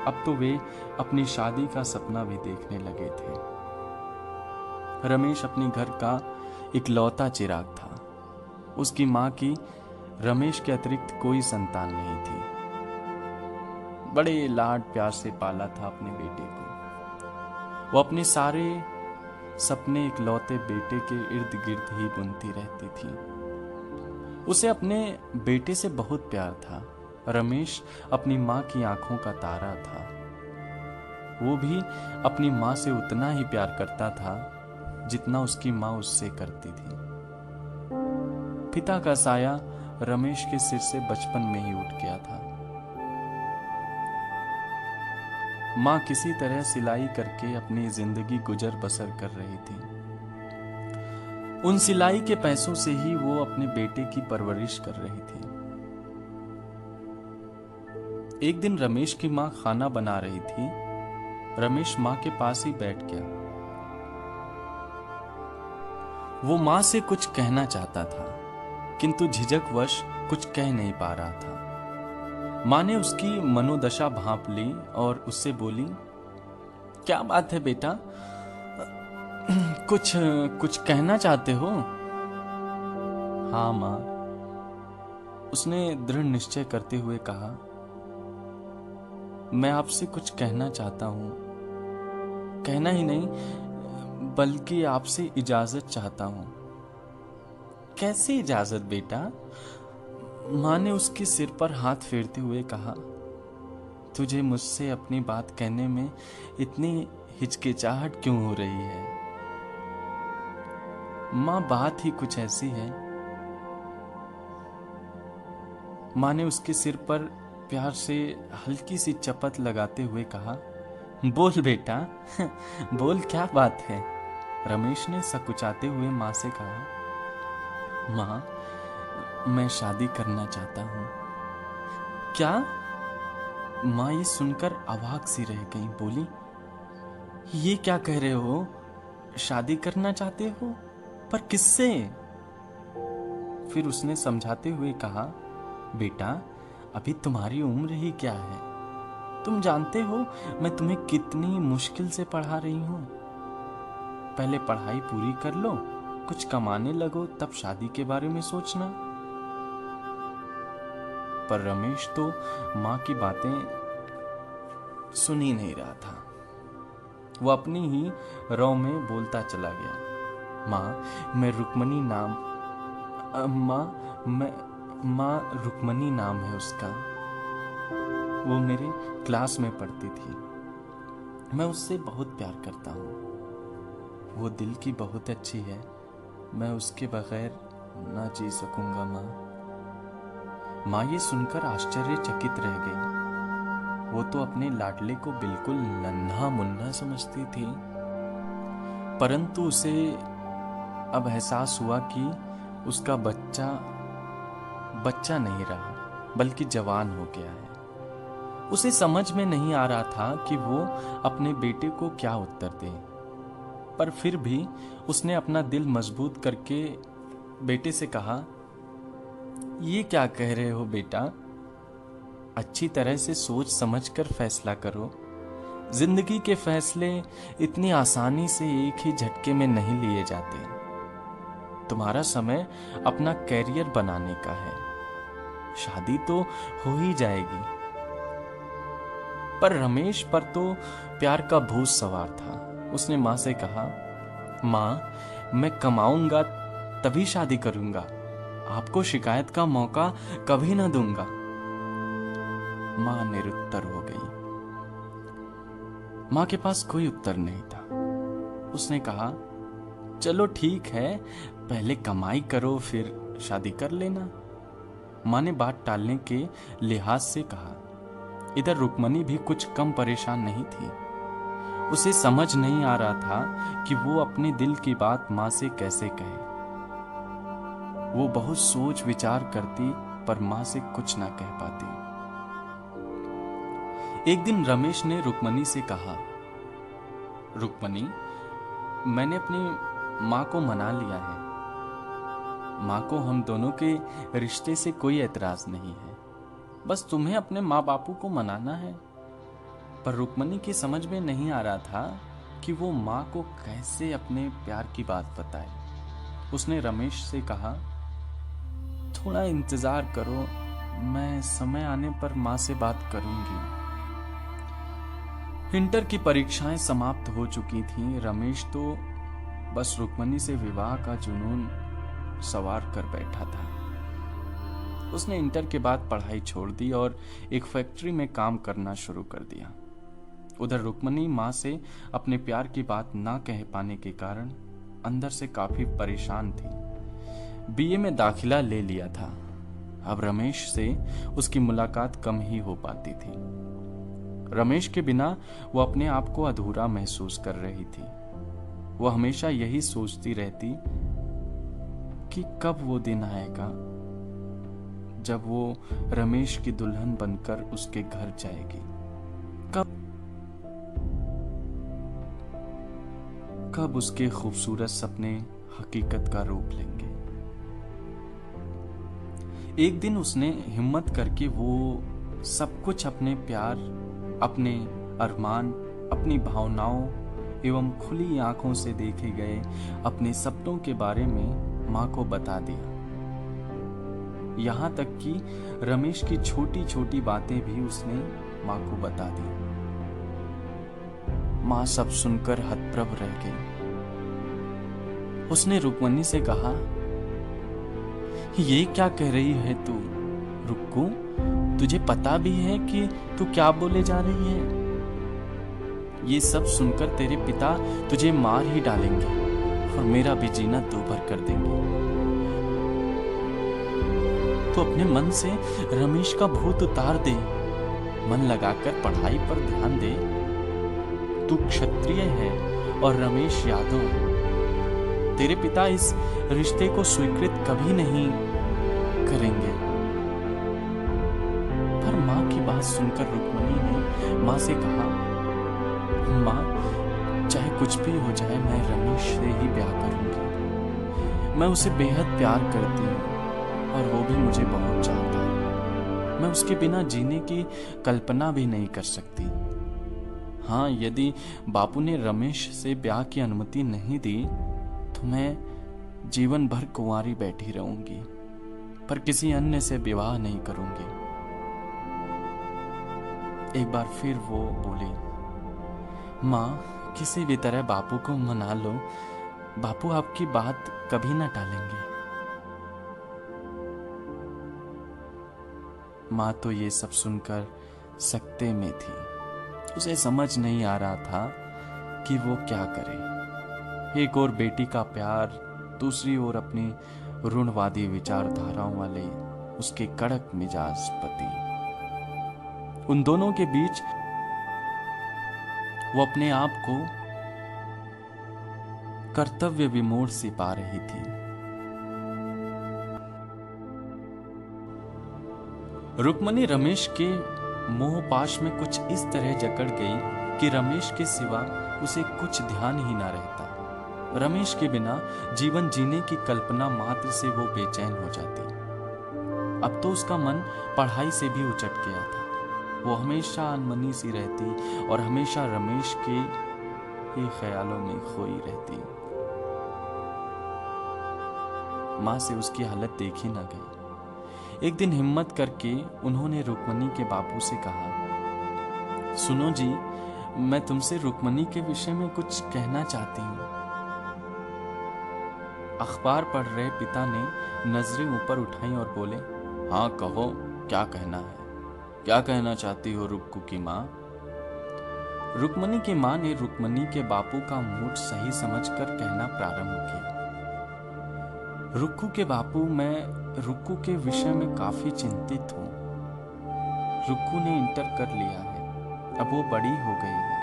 अब तो वे अपनी शादी का सपना भी देखने लगे थे। रमेश अपने घर का इकलौता चिराग था। उसकी माँ की रमेश के अतिरिक्त कोई संतान नहीं थी। बड़े लाड प्यार से पाला था अपने बेटे को। वो अपने सारे सपने इकलौते बेटे के इर्द गिर्द ही बुनती रहती थी। उसे अपने बेटे से बहुत प्यार था। रमेश अपनी माँ की आंखों का तारा था। वो भी अपनी माँ से उतना ही प्यार करता था जितना उसकी माँ उससे करती थी। पिता का साया रमेश के सिर से बचपन में ही उठ गया था। माँ किसी तरह सिलाई करके अपनी जिंदगी गुजर बसर कर रही थी। उन सिलाई के पैसों से ही वो अपने बेटे की परवरिश कर रही थी। एक दिन रमेश की माँ खाना बना रही थी। रमेश माँ के पास ही बैठ गया। वो माँ से कुछ कहना चाहता था, किंतु झिझकवश कुछ कह नहीं पा रहा था। माँ ने उसकी मनोदशा भांप ली और उससे बोली, क्या बात है बेटा, कुछ कुछ कहना चाहते हो? हाँ माँ, उसने दृढ़ निश्चय करते हुए कहा, मैं आपसे कुछ कहना चाहता हूं। कहना ही नहीं बल्कि आपसे इजाजत चाहता हूं। कैसी इजाजत बेटा? मां ने उसके सिर पर हाथ फेरते हुए कहा, तुझे मुझसे अपनी बात कहने में इतनी हिचकिचाहट क्यों हो रही है? मां, बात ही कुछ ऐसी है। मां ने उसके सिर पर प्यार से हल्की सी चपत लगाते हुए कहा, बोल बेटा, बोल, क्या बात है? रमेश ने सकुचाते हुए माँ से कहा, माँ, मैं शादी करना चाहता हूँ। क्या? माँ ये सुनकर अवाक सी रह गई। बोली, ये क्या कह रहे हो? शादी करना चाहते हो? पर किससे? फिर उसने समझाते हुए कहा, बेटा, अभी तुम्हारी उम्र ही क्या है? तुम जानते हो मैं तुम्हें कितनी मुश्किल से पढ़ा रही हूं। पहले पढ़ाई पूरी कर लो, कुछ कमाने लगो, तब शादी के बारे में सोचना। पर रमेश तो माँ की बातें सुन ही नहीं रहा था। वो अपनी ही रौ में बोलता चला गया, माँ, मैं रुक्मणी नाम माँ रुक्मणी नाम है उसका। वो मेरे क्लास में पढ़ती थी। मैं उससे बहुत प्यार करता हूँ। वो दिल की बहुत अच्छी है। मैं उसके बगैर ना जी सकूंगा माँ। माँ ये सुनकर आश्चर्यचकित रह गई। वो तो अपने लाडले को बिल्कुल नन्हा मुन्ना समझती थी, परंतु उसे अब एहसास हुआ कि उसका बच्चा बच्चा नहीं रहा, बल्कि जवान हो गया है। उसे समझ में नहीं आ रहा था कि वो अपने बेटे को क्या उत्तर दे, पर फिर भी उसने अपना दिल मजबूत करके बेटे से कहा, ये क्या कह रहे हो बेटा? अच्छी तरह से सोच समझकर फैसला करो। जिंदगी के फैसले इतनी आसानी से एक ही झटके में नहीं लिए जाते। तुम्हारा समय अपना कैरियर बनाने का है। शादी तो हो ही जाएगी। पर रमेश पर तो प्यार का भूत सवार था। उसने माँ से कहा, माँ, मैं कमाऊंगा तभी शादी करूंगा। आपको शिकायत का मौका कभी ना दूंगा। माँ निरुत्तर हो गई। माँ के पास कोई उत्तर नहीं था। उसने कहा, चलो ठीक है, पहले कमाई करो फिर शादी कर लेना। माँ ने बात टालने के लिहाज से कहा। इधर रुक्मणी भी कुछ कम परेशान नहीं थी। उसे समझ नहीं आ रहा था कि वो अपने दिल की बात माँ से कैसे कहे। वो बहुत सोच विचार करती, पर माँ से कुछ ना कह पाती। एक दिन रमेश ने रुक्मणी से कहा, रुक्मणी, मैंने अपनी माँ को मना लिया है। माँ को हम दोनों के रिश्ते से कोई एतराज नहीं है। बस तुम्हें अपने माँ बापू को मनाना है। पर रुक्मणी की समझ में नहीं आ रहा था कि वो माँ को कैसे अपने प्यार की बात बताए। उसने रमेश से कहा, थोड़ा इंतजार करो, मैं समय आने पर माँ से बात करूंगी। इंटर की परीक्षाएं समाप्त हो चुकी थीं। रमेश तो बस रुक्मणी से विवाह का जुनून सवार कर बैठा था। उसने इंटर के बाद पढ़ाई छोड़ दी और एक फैक्ट्री में काम करना शुरू कर दिया। उधर रुक्मणी माँ से अपने प्यार की बात ना कह पाने के कारण अंदर से काफी परेशान थी। बीए में दाखिला ले लिया था। अब रमेश से उसकी मुलाकात कम ही हो पाती थी। रमेश के बिना वो अपने आप को अधूरा महसूस कर रही थी। वो हमेशा यही सोचती रहती कि कब वो दिन आएगा जब वो रमेश की दुल्हन बनकर उसके घर जाएगी। कब उसके खूबसूरत सपने हकीकत का रूप लेंगे। एक दिन उसने हिम्मत करके वो सब कुछ अपने प्यार, अपने अरमान, अपनी भावनाओं एवं खुली आंखों से देखे गए अपने सपनों के बारे में माँ को बता दिया। यहाँ तक कि रमेश की छोटी छोटी बातें भी उसने माँ को बता दी। माँ सब सुनकर हतप्रभ रह गई। उसने रुक्मणी से कहा, ये क्या कह रही है तू? रुक्कू, तुझे पता भी है कि तू क्या बोले जा रही है? ये सब सुनकर तेरे पिता तुझे मार ही डालेंगे और मेरा भी जीना दूभर कर देंगे। तो अपने मन से रमेश का भूत उतार दे, मन लगाकर पढ़ाई पर ध्यान दे। तू क्षत्रिय है और रमेश यादव। तेरे पिता इस रिश्ते को स्वीकृत कभी नहीं करेंगे। पर माँ की बात सुनकर रुक्मणी ने माँ से कहा, माँ, चाहे कुछ भी हो जाए मैं रमेश से ही ब्याह करूंगी। मैं उसे बेहद प्यार करती हूँ और वो भी मुझे बहुत चाहता है। मैं उसके बिना जीने की कल्पना भी नहीं कर सकती। हाँ, यदि बापू ने रमेश से ब्याह की अनुमति नहीं दी तो मैं जीवन भर कुंवारी बैठी रहूंगी, पर किसी अन्य से विवाह नहीं करूंगी। एक बार फिर वो बोली, माँ, किसी भी तरह बापू को मना लो। बापू आपकी बात कभी ना टालेंगे। माँ तो ये सब सुनकर सकते में थी। उसे समझ नहीं आ रहा था कि वो क्या करे। एक और बेटी का प्यार, दूसरी ओर अपनी ऋणवादी विचारधाराओं वाले उसके कड़क मिजाज पति। उन दोनों के बीच वो अपने आप को कर्तव्य विमोड़ सी पा रही थी। रुक्मणी रमेश के मोह पाश में कुछ इस तरह जकड़ गई कि रमेश के सिवा उसे कुछ ध्यान ही ना रहता। रमेश के बिना जीवन जीने की कल्पना मात्र से वो बेचैन हो जाती। अब तो उसका मन पढ़ाई से भी उचट गया था। वो हमेशा अनमनी सी रहती और हमेशा रमेश के ही ख्यालों में खोई रहती। माँ से उसकी हालत देखी ना गई। एक दिन हिम्मत करके उन्होंने रुक्मणी के बापू से कहा, सुनो जी, मैं तुमसे रुक्मणी के विषय में कुछ कहना चाहती हूँ। अखबार पढ़ रहे पिता ने नजरें ऊपर उठाई और बोले, हाँ कहो, क्या कहना है? क्या कहना चाहती हो रुक्कू की माँ? रुक्मणी की माँ ने रुक्मणी के बापू का मूड सही समझकर कहना प्रारंभ किया, रुक्कू के बापू, मैं रुक्कू के विषय में काफी चिंतित हूँ। रुक्कू ने इंटर कर लिया है, अब वो बड़ी हो गई है।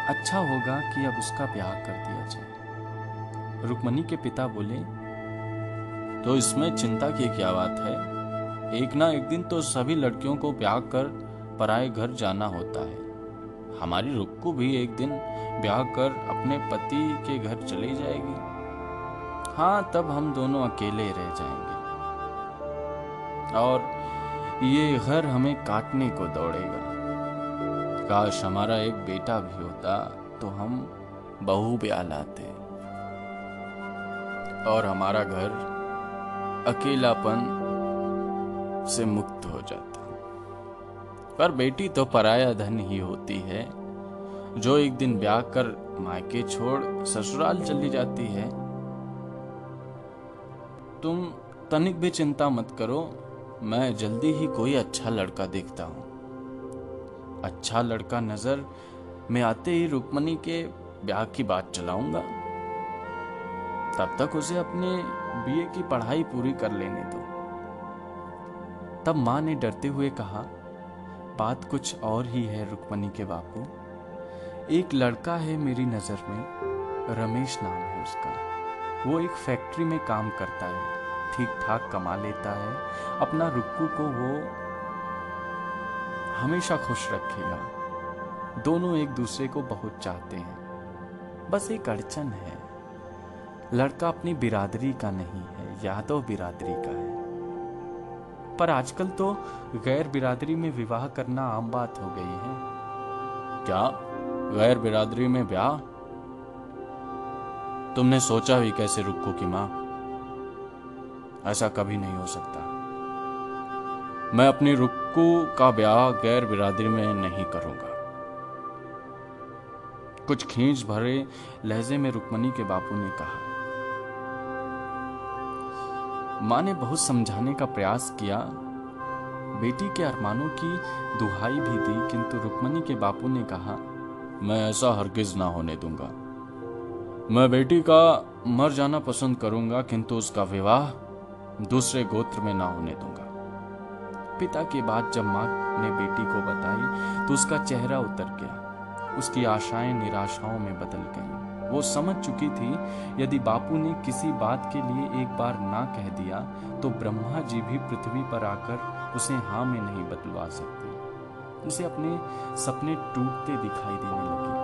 अच्छा होगा कि अब उसका ब्याह कर दिया जाए। रुक्मणी के पिता बोले, तो इसमें चिंता की क्या बात है? एक ना एक दिन तो सभी लड़कियों को ब्याह कर पराए घर जाना होता है। हमारी रुक्कू भी एक दिन ब्याह कर अपने पति के घर चली जाएगी। हाँ, तब हम दोनों अकेले रह जाएंगे और ये घर हमें काटने को दौड़ेगा। काश हमारा एक बेटा भी होता तो हम बहू ब्याह लाते और हमारा घर अकेलापन से मुक्त हो जाता। पर बेटी तो पराया धन ही होती है, जो एक दिन ब्याह कर मायके छोड़ ससुराल चली जाती है। तुम तनिक भी चिंता मत करो, मैं जल्दी ही कोई अच्छा लड़का देखता हूँ। अच्छा लड़का नजर में आते ही रुक्मणी के ब्याह की बात चलाऊंगा। तब तक उसे अपने बीए की पढ़ाई पूरी कर लेने दो। तब माँ ने डरते हुए कहा, बात कुछ और ही है रुक्मणी के बापू। एक लड़का है मेरी नजर में, रमेश नाम है उसका। वो एक फैक्ट्री में काम करता है, ठीक ठाक कमा लेता है। अपना रुक्कू को वो हमेशा खुश रखेगा। दोनों एक दूसरे को बहुत चाहते हैं। बस एक अड़चन है, लड़का अपनी बिरादरी का नहीं है, यादव बिरादरी का है। पर आजकल तो गैर बिरादरी में विवाह करना आम बात हो गई है। क्या गैर बिरादरी में ब्याह? तुमने सोचा भी कैसे रुक्कू की मां? ऐसा कभी नहीं हो सकता। मैं अपनी रुक्कू का ब्याह गैर बिरादरी में नहीं करूंगा। कुछ खींच भरे लहजे में रुक्मणी के बापू ने कहा। मां ने बहुत समझाने का प्रयास किया, बेटी के अरमानों की दुहाई भी दी, किंतु रुक्मणी के बापू ने कहा, मैं ऐसा हरगिज ना होने दूंगा। मैं बेटी का मर जाना पसंद करूंगा, किंतु उसका विवाह दूसरे गोत्र में ना होने दूंगा। पिता की बात जब मां ने बेटी को बताई तो उसका चेहरा उतर गया। उसकी आशाएं निराशाओं में बदल गईं। वो समझ चुकी थी, यदि बापू ने किसी बात के लिए एक बार ना कह दिया तो ब्रह्मा जी भी पृथ्वी पर आकर उसे हाँ में नहीं बदलवा सकते। उसे अपने सपने टूटते दिखाई देने लगे।